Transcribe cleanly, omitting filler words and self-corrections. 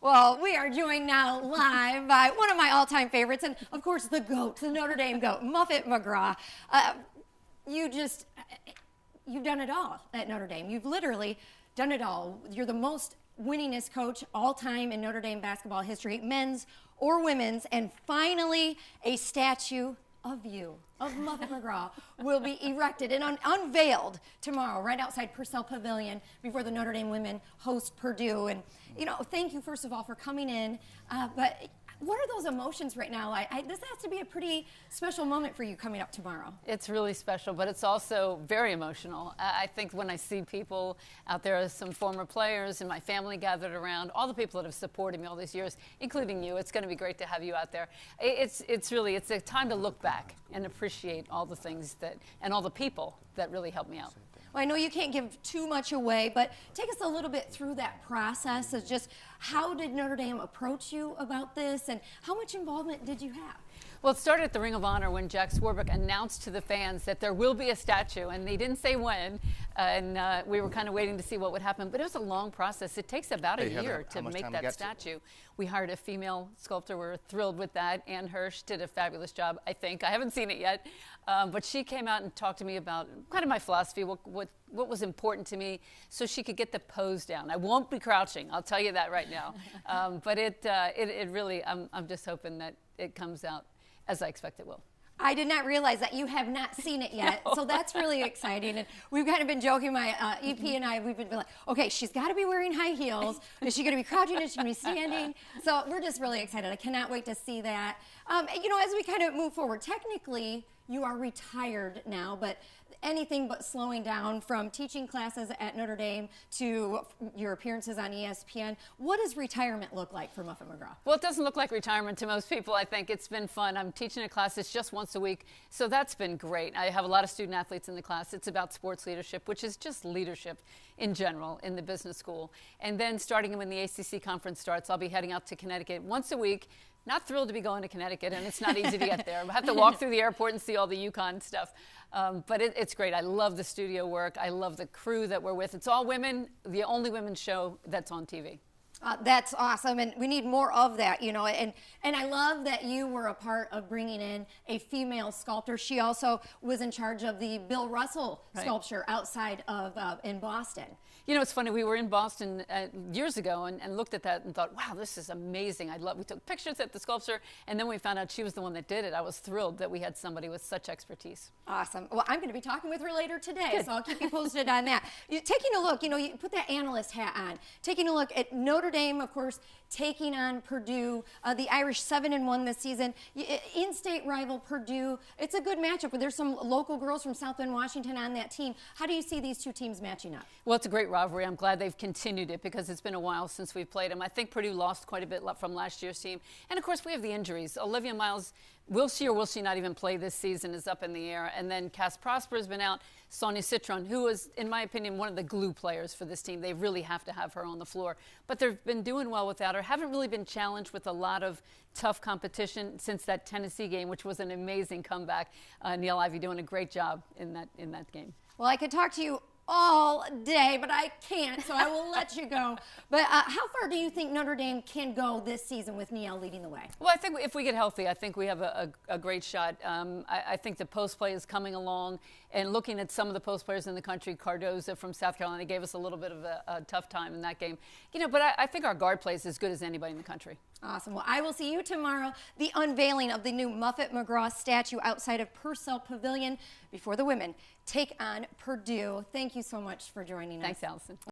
Well, we are joined now live by one of my all-time favorites, and of course the GOAT, the Notre Dame GOAT, Muffet McGraw. You've done it all at Notre Dame. You've literally done it all. You're the most winningest coach all time in Notre Dame basketball history, men's or women's, and finally a statue of you, of Muffet McGraw, will be erected and unveiled tomorrow right outside Purcell Pavilion before the Notre Dame women host Purdue. And, you know, thank you, first of all, for coming in. But what are those emotions right now? This has to be a pretty special moment for you coming up tomorrow. It's really special, but it's also very emotional. I think when I see people out there, some former players and my family gathered around, all the people that have supported me all these years, including you, it's going to be great to have you out there. It's a time to look back and appreciate all the things and all the people that really helped me out. Well, I know you can't give too much away, but take us a little bit through that process of just how did Notre Dame approach you about this, and how much involvement did you have? Well, it started at the Ring of Honor when Jack Swarbrick announced to the fans that there will be a statue, and they didn't say when, and we were kind of waiting to see what would happen, but it was a long process. It takes about a year to make that statue. We hired a female sculptor. We're thrilled with that. Ann Hirsch did a fabulous job, I think. I haven't seen it yet, but she came out and talked to me about kind of my philosophy, what was important to me, so she could get the pose down. I won't be crouching, I'll tell you that right now, but it really, I'm just hoping that it comes out as I expect it will. I did not realize that you have not seen it yet, no. So that's really exciting. And we've kind of been joking, my EP and I, we've been like, okay, she's got to be wearing high heels. Is she going to be crouching? Is she going to be standing? So we're just really excited. I cannot wait to see that. You know, as we kind of move forward, technically you are retired now, but anything but slowing down from teaching classes at Notre Dame to your appearances on ESPN. What does retirement look like for Muffet McGraw? Well, it doesn't look like retirement to most people, I think. It's been fun. I'm teaching a class that's just once a week, so that's been great. I have a lot of student athletes in the class. It's about sports leadership, which is just leadership in general in the business school. And then starting when the ACC conference starts, I'll be heading out to Connecticut once a week. Not thrilled to be going to Connecticut, and it's not easy to get there. I have to walk through the airport and see all the UConn stuff. But it's great. I love the studio work. I love the crew that we're with. It's all women, the only women's show that's on TV. That's awesome, and we need more of that, you know, and I love that you were a part of bringing in a female sculptor. She also was in charge of the Bill Russell sculpture outside of in Boston. You know, it's funny, we were in Boston years ago and looked at that and thought, wow, this is amazing. We took pictures at the sculpture, and then we found out she was the one that did it. I was thrilled that we had somebody with such expertise. Awesome. Well, I'm going to be talking with her later today, so I'll keep you posted on that. Taking a look, you know, you put that analyst hat on, taking a look at Notre Dame, of course, taking on Purdue, the Irish 7-1 this season. In-state rival Purdue. It's a good matchup, but there's some local girls from South Bend, Washington on that team. How do you see these two teams matching up? Well, it's a great rivalry. I'm glad they've continued it because it's been a while since we've played them. I think Purdue lost quite a bit from last year's team. And, of course, we have the injuries. Olivia Miles, will she or will she not even play this season, is up in the air. And then Cass Prosper has been out. Sonia Citron, who is, in my opinion, one of the glue players for this team. They really have to have her on the floor. But they've been doing well without her. Haven't really been challenged with a lot of tough competition since that Tennessee game, which was an amazing comeback. Neil Ivey doing a great job in that game. Well, I could talk to you all day, but I can't, so I will let you go. But how far do you think Notre Dame can go this season with Niele leading the way? Well, I think if we get healthy, I think we have a great shot. I think the post play is coming along, and looking at some of the post players in the country, Cardoza from South Carolina gave us a little bit of a tough time in that game. You know, but I think our guard play is as good as anybody in the country. Awesome. Well, I will see you tomorrow, the unveiling of the new Muffet McGraw statue outside of Purcell Pavilion before the women take on Purdue. Thank you so much for joining us. Thanks, Allison.